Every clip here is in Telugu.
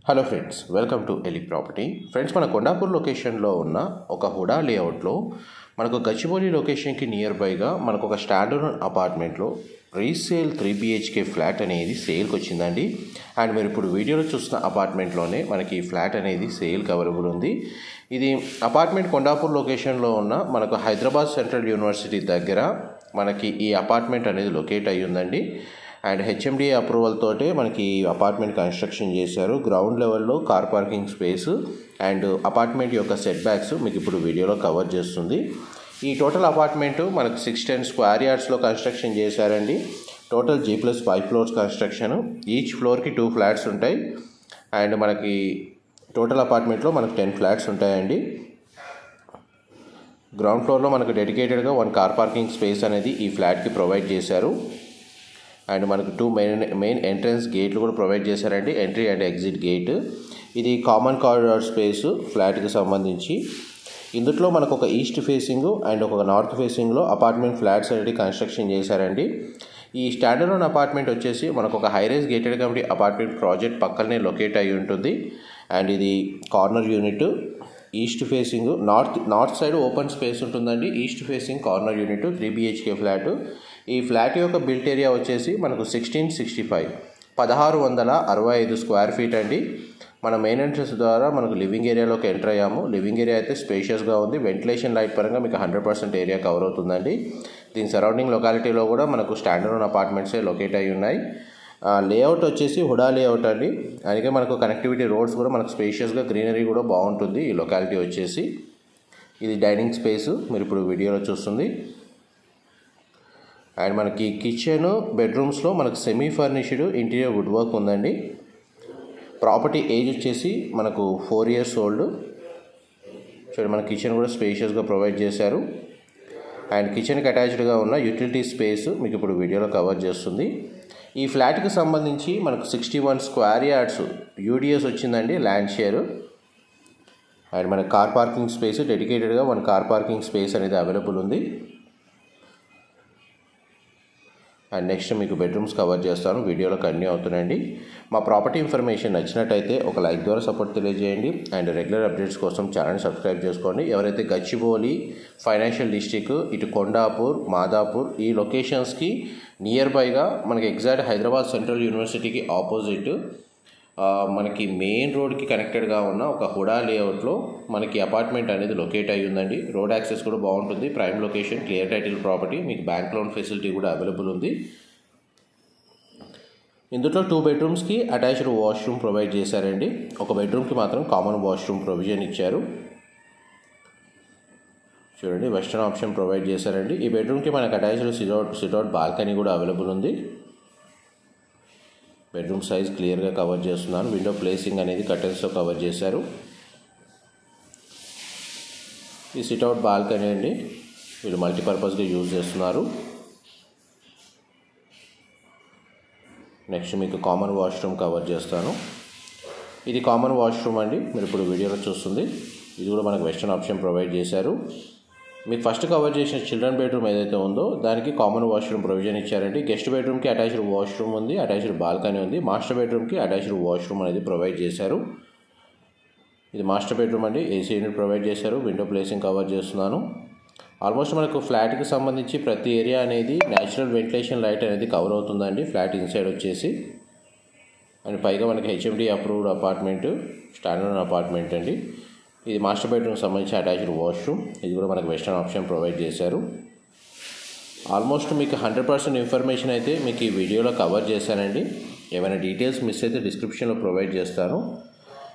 Hello friends, welcome to Eli property. Friends, మన కొండాపూర్ లొకేషన్లో ఉన్న ఒక హుడా లేఅవుట్లో మనకు గచ్చిబౌలి లొకేషన్కి నియర్ బైగా మనకు ఒక స్టాండర్డ్ అపార్ట్మెంట్లో రీసేల్ 3 BHK ఫ్లాట్ అనేది సేల్కి వచ్చిందండి. అండ్ మీరు ఇప్పుడు వీడియోలో చూస్తున్న అపార్ట్మెంట్లోనే మనకి ఈ ఫ్లాట్ అనేది సేల్కి అవైలబుల్ ఉంది. ఇది అపార్ట్మెంట్ కొండాపూర్ లొకేషన్లో ఉన్న మనకు హైదరాబాద్ సెంట్రల్ యూనివర్సిటీ దగ్గర మనకి ఈ అపార్ట్మెంట్ అనేది లొకేట్ అయ్యి ఉందండి. అండ్ HMDA అప్రూవల్ తోటే మనకి అపార్ట్మెంట్ కన్స్ట్రక్షన్ చేశారు. గ్రౌండ్ లెవెల్లో car parking space and apartment యొక్క సెట్ బ్యాక్స్ మీకు ఇప్పుడు వీడియోలో కవర్ చేస్తుంది. ఈ టోటల్ అపార్ట్మెంట్ మనకు 610 స్క్వేర్ యార్డ్స్లో కన్స్ట్రక్షన్ చేశారండి. Total G+5 floors construction. Each ఫ్లోర్కి 2 ఫ్లాట్స్ ఉంటాయి. అండ్ మనకి టోటల్ అపార్ట్మెంట్లో మనకు 10 ఫ్లాట్స్ ఉంటాయండి. గ్రౌండ్ ఫ్లోర్లో మనకు డెడికేటెడ్గా 1 కార్ పార్కింగ్ స్పేస్ అనేది ఈ ఫ్లాట్కి ప్రొవైడ్ చేశారు. అండ్ మనకు 2 మెయిన్ ఎంట్రన్స్ గేట్లు కూడా ప్రొవైడ్ చేశారండి, ఎంట్రీ అండ్ ఎగ్జిట్ గేట్. ఇది కామన్ కారిడార్ స్పేస్ ఫ్లాట్కి సంబంధించి. ఇందులో మనకు ఒక ఈస్ట్ ఫేసింగ్ అండ్ ఒక నార్త్ ఫేసింగ్లో అపార్ట్మెంట్ ఫ్లాట్స్ అనేది కన్స్ట్రక్షన్ చేశారండి. ఈ స్టాండర్డ్ అపార్ట్మెంట్ వచ్చేసి మనకు ఒక high rise gated community apartment project పక్కనే లొకేట్ అయి ఉంటుంది. అండ్ ఇది corner unit, east facing, north side open space ఉంటుందండి. East facing corner unit 3 BHK flat. ఈ ఫ్లాట్ యొక్క బిల్ట్ ఏరియా వచ్చేసి మనకు 1665 1665 స్క్వేర్ ఫీట్ అండి. మన మెయిన్ ఎంట్రన్స్ ద్వారా మనకు లివింగ్ ఏరియాలోకి ఎంటర్ అయ్యాము. లివింగ్ ఏరియా అయితే స్పేషియస్గా ఉంది. వెంటిలేషన్ లైట్ పరంగా మీకు 100% ఏరియా కవర్ అవుతుందండి. దీని సరౌండింగ్ లొకాలిటీలో కూడా మనకు స్టాండర్డ్ అపార్ట్మెంట్సే లొకేట్ అయి ఉన్నాయి. లేఅవుట్ వచ్చేసి హుడా లేఅవుట్ అండి. అందుకే మనకు కనెక్టివిటీ రోడ్స్ కూడా మనకు స్పేషియస్గా, గ్రీనరీ కూడా బాగుంటుంది. ఈ లొకాలిటీ వచ్చేసి ఇది డైనింగ్ స్పేస్ మీరు ఇప్పుడు వీడియోలో చూస్తుంది. అండ్ మనకి కిచెన్, బెడ్రూమ్స్లో మనకు semi furnished interior wood work ఉందండి. ప్రాపర్టీ ఏజ్ వచ్చేసి మనకు 4 years ఓల్డ్. చూడండి, మన కిచెన్ కూడా స్పేషియస్గా ప్రొవైడ్ చేశారు. అండ్ కిచెన్కి అటాచ్డ్గా ఉన్న యూటిలిటీ స్పేస్ మీకు ఇప్పుడు వీడియోలో కవర్ చేస్తుంది. ఈ ఫ్లాట్కి సంబంధించి మనకు 61 స్క్వేర్ యార్డ్స్ UDS వచ్చిందండి, ల్యాండ్ షేర్. అండ్ మన కార్ పార్కింగ్ స్పేస్ డెడికేటెడ్గా 1 కార్ పార్కింగ్ స్పేస్ అనేది అవైలబుల్ ఉంది. అండ్ నెక్స్ట్ మీకు బెడ్రూమ్స్ కవర్ చేస్తాను, వీడియోలో కంటిన్యూ అవుతున్నాయండి. మా ప్రాపర్టీ ఇన్ఫర్మేషన్ నచ్చినట్టయితే ఒక లైక్ ద్వారా సపోర్ట్ తెలియజేయండి. అండ్ రెగ్యులర్ అప్డేట్స్ కోసం ఛానల్ సబ్స్క్రైబ్ చేసుకోండి. ఎవరైతే గచ్చిబౌలి, ఫైనాన్షియల్ డిస్ట్రిక్ట్, ఇటు కొండాపూర్, మాదాపూర్ ఈ లొకేషన్స్కి నియర్ బైగా మనకి ఎగ్జాక్ట్ హైదరాబాద్ సెంట్రల్ యూనివర్సిటీకి ఆపోజిట్ మనకి మెయిన్ రోడ్కి కనెక్టెడ్గా ఉన్న ఒక హుడా లేఅవుట్లో మనకి అపార్ట్మెంట్ అనేది లొకేట్ అయ్యి ఉందండి. రోడ్ యాక్సెస్ కూడా బాగుంటుంది. Prime location, clear title property, మీకు బ్యాంక్ లోన్ ఫెసిలిటీ కూడా అవైలబుల్ ఉంది. ఇందులో 2 బెడ్రూమ్స్కి అటాచ్డ్ వాష్రూమ్ ప్రొవైడ్ చేశారండి. ఒక బెడ్రూమ్కి మాత్రం కామన్ వాష్రూమ్ ప్రొవిజన్ ఇచ్చారు. చూడండి, వెస్టర్న్ ఆప్షన్ ప్రొవైడ్ చేశారండి. ఈ బెడ్రూమ్కి మనకు అటాచ్డ్ సిట్అవుట్ బాల్కనీ కూడా అవైలబుల్ ఉంది. బెడ్రూమ్ సైజ్ క్లియర్గా కవర్ చేస్తున్నాను. విండో ప్లేసింగ్ అనేది కర్టెన్స్తో కవర్ చేశారు. ఈ సిట్అవుట్ బాల్కనీ అండి, వీళ్ళు మల్టీపర్పస్గా యూజ్ చేస్తున్నారు. నెక్స్ట్ మీకు కామన్ వాష్రూమ్ కవర్ చేస్తాను. ఇది కామన్ వాష్రూమ్ అండి, మీరు ఇప్పుడు వీడియోలో చూస్తుంది. ఇది కూడా మనకు వెస్టర్న్ ఆప్షన్ ప్రొవైడ్ చేశారు. మీకు ఫస్ట్ కవర్ చేసిన చిల్డ్రన్ బెడ్రూమ్ ఏదైతే ఉందో దానికి కామన్ వాష్రూమ్ ప్రొవిజన్ ఇచ్చారండి. గెస్ట్ బెడ్రూమ్కి అటాచ్డ్ వాష్రూమ్ ఉంది, అటాచ్డ్ బాల్కనీ ఉంది. మాస్టర్ బెడ్రూమ్కి అటాచ్డ్ వాష్రూమ్ అనేది ప్రొవైడ్ చేశారు. ఇది మాస్టర్ బెడ్రూమ్ అండి, AC యూనిట్ ప్రొవైడ్ చేశారు. విండో ప్లేసింగ్ కవర్ చేస్తున్నాను. ఆల్మోస్ట్ మనకు ఫ్లాట్కి సంబంధించి ప్రతి ఏరియా అనేది న్యాచురల్ వెంటిలేషన్ లైట్ అనేది కవర్ అవుతుందండి ఫ్లాట్ ఇన్సైడ్ వచ్చేసి. అండ్ పైగా మనకి HMDA approved apartment, standard apartment అండి. ఇది మాస్టర్ బెడ్రూమ్కి సంబంధించి అటాచ్డ్ వాష్రూమ్. ఇది కూడా మనకు వెస్టర్న్ ఆప్షన్ ప్రొవైడ్ చేశారు. ఆల్మోస్ట్ మీకు 100% ఇన్ఫర్మేషన్ అయితే మీకు ఈ వీడియోలో కవర్ చేశానండి. ఏమైనా డీటెయిల్స్ మిస్ అయితే డిస్క్రిప్షన్లో ప్రొవైడ్ చేస్తాను.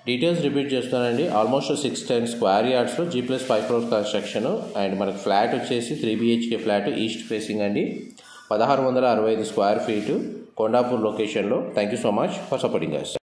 డీటెయిల్స్ రిపీట్ చేస్తానండి. ఆల్మోస్ట్ 610 స్క్వేర్ యార్డ్స్లో G+5 ఫ్లోర్స్ కన్స్ట్రక్షన్. అండ్ మనకు ఫ్లాట్ వచ్చేసి 3 BHK ఫ్లాట్, ఈస్ట్ ఫేసింగ్ అండి. 1665 స్క్వేర్ ఫీట్, కొండాపూర్ లొకేషన్లో. Thank you so much for supporting us.